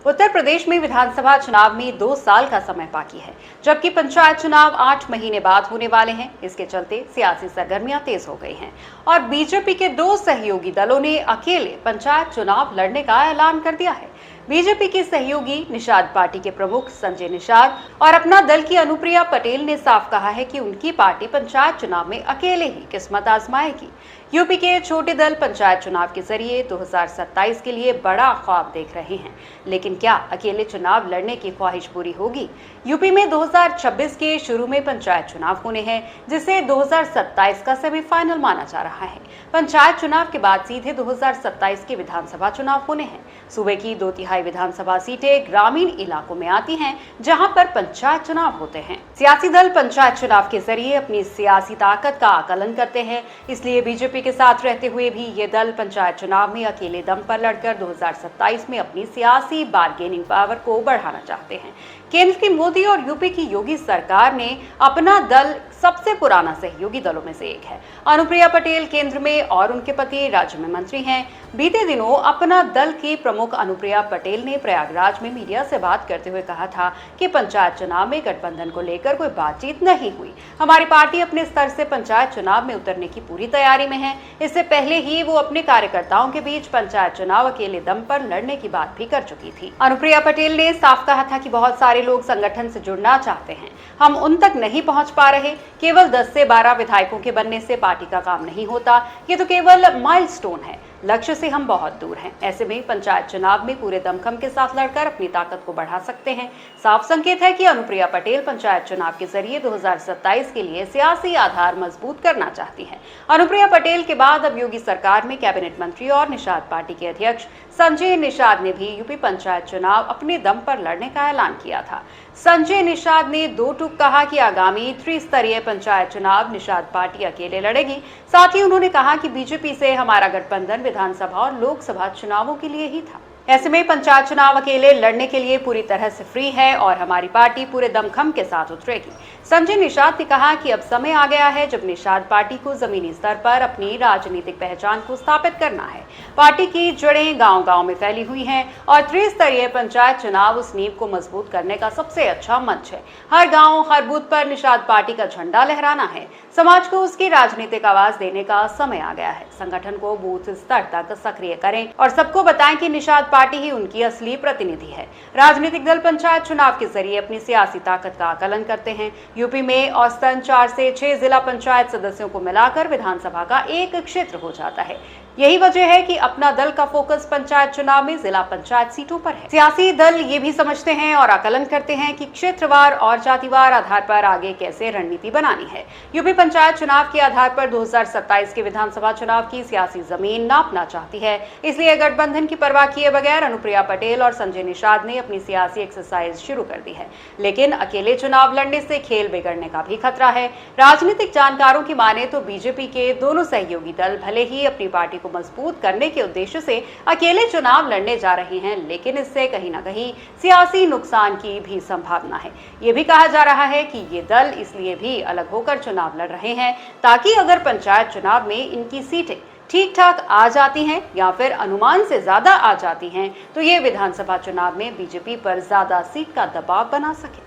उत्तर प्रदेश में विधानसभा चुनाव में 2 साल का समय बाकी है, जबकि पंचायत चुनाव 8 महीने बाद होने वाले हैं। इसके चलते सियासी सरगर्मियां तेज हो गई हैं और बीजेपी के 2 सहयोगी दलों ने अकेले पंचायत चुनाव लड़ने का ऐलान कर दिया है। बीजेपी की सहयोगी निषाद पार्टी के प्रमुख संजय निषाद और अपना दल की अनुप्रिया पटेल ने साफ कहा है कि उनकी पार्टी पंचायत चुनाव में अकेले ही किस्मत आजमाएगी। यूपी के छोटे दल पंचायत चुनाव के जरिए 2027 के लिए बड़ा ख्वाब देख रहे हैं, लेकिन क्या अकेले चुनाव लड़ने की ख्वाहिश पूरी होगी? यूपी में 2026 के शुरू में पंचायत चुनाव होने हैं, जिसे 2027 का सेमीफाइनल माना जा रहा है। पंचायत चुनाव के बाद सीधे 2027 के विधानसभा चुनाव होने हैं। सूबे की 2/3 विधानसभा सीटें ग्रामीण इलाकों में आती हैं, जहां पर पंचायत चुनाव होते हैं। सियासी दल पंचायत चुनाव के जरिए अपनी सियासी ताकत का आकलन करते हैं, इसलिए बीजेपी के साथ रहते हुए भी ये दल पंचायत चुनाव में अकेले दम पर लड़कर 2027 में अपनी सियासी बार्गेनिंग पावर को बढ़ाना चाहते हैं। केंद्र की मोदी और यूपी की योगी सरकार ने अपना दल सबसे पुराना सहयोगी दलों में से एक है। अनुप्रिया पटेल केंद्र में और उनके पति राज्य में मंत्री हैं। बीते दिनों अपना दल की प्रमुख अनुप्रिया पटेल ने प्रयागराज में मीडिया से बात करते हुए कहा था कि पंचायत चुनाव में गठबंधन को लेकर कोई बातचीत नहीं हुई। हमारी पार्टी अपने स्तर से पंचायत चुनाव में उतरने की पूरी तैयारी में है। इससे पहले ही वो अपने कार्यकर्ताओं के बीच पंचायत चुनाव अकेले दम पर लड़ने की बात भी कर चुकी थी। अनुप्रिया पटेल ने साफ कहा था कि बहुत सारे लोग संगठन से जुड़ना चाहते हैं, हम उन तक नहीं पहुंच पा रहे। केवल 10 से 12 विधायकों के बनने से पार्टी का काम नहीं होता, ये तो केवल माइलस्टोन है। लक्ष्य से हम बहुत दूर हैं। ऐसे में पंचायत चुनाव में पूरे दमखम के साथ लड़कर अपनी ताकत को बढ़ा सकते हैं। साफ संकेत है कि अनुप्रिया पटेल पंचायत चुनाव के जरिए 2027 के लिए सियासी आधार मजबूत करना चाहती हैं। अनुप्रिया पटेल के बाद अब योगी सरकार में कैबिनेट मंत्री और निषाद पार्टी के अध्यक्ष संजय निषाद ने भी यूपी पंचायत चुनाव अपने दम पर लड़ने का ऐलान किया था। संजय निषाद ने 2 टूक कहा कि आगामी त्रिस्तरीय पंचायत चुनाव निषाद पार्टी अकेले लड़ेगी। साथ ही उन्होंने कहा कि बीजेपी से हमारा गठबंधन विधानसभा और लोकसभा चुनावों के लिए ही था। ऐसे में पंचायत चुनाव अकेले लड़ने के लिए पूरी तरह से फ्री है और हमारी पार्टी पूरे दमखम के साथ उतरेगी। संजय निषाद ने कहा कि अब समय आ गया है जब निषाद पार्टी को जमीनी स्तर पर अपनी राजनीतिक पहचान को स्थापित करना है। पार्टी की जड़ें गांव-गांव में फैली हुई हैं और त्रिस्तरीय पंचायत चुनाव उस नींव को मजबूत करने का सबसे अच्छा मंच है। हर गांव, हर बूथ पर निषाद पार्टी का झंडा लहराना है। समाज को उसकी राजनीतिक आवाज देने का समय आ गया है। संगठन को बूथ स्तर तक सक्रिय करें और सबको बताएं कि निषाद पार्टी ही उनकी असली प्रतिनिधि है। राजनीतिक दल पंचायत चुनाव के जरिए अपनी सियासी ताकत का आकलन करते हैं। यूपी में औसतन 4 से 6 जिला पंचायत सदस्यों को मिलाकर विधानसभा का एक क्षेत्र हो जाता है। यही वजह है कि अपना दल का फोकस पंचायत चुनाव में जिला पंचायत सीटों पर है। सियासी दल ये भी समझते हैं और आकलन करते हैं कि क्षेत्रवार और जातिवार आधार पर आगे कैसे रणनीति बनानी है। यूपी पंचायत चुनाव के आधार पर 2027 के विधानसभा चुनाव की सियासी जमीन नापना चाहती है। इसलिए गठबंधन की परवाह किए बगैर अनुप्रिया पटेल और संजय निषाद ने अपनी सियासी एक्सरसाइज शुरू कर दी है। लेकिन अकेले चुनाव लड़ने से खेल बिगड़ने का भी खतरा है। राजनीतिक जानकारों की माने तो बीजेपी के दोनों सहयोगी दल भले ही अपनी पार्टी मजबूत करने के उद्देश्य से अकेले चुनाव लड़ने जा रहे हैं, लेकिन इससे कहीं ना कहीं सियासी नुकसान की भी संभावना है। यह भी कहा जा रहा है कि ये दल इसलिए भी अलग होकर चुनाव लड़ रहे हैं ताकि अगर पंचायत चुनाव में इनकी सीटें ठीक ठाक आ जाती हैं या फिर अनुमान से ज्यादा आ जाती हैं तो ये विधानसभा चुनाव में बीजेपी पर ज्यादा सीट का दबाव बना सके।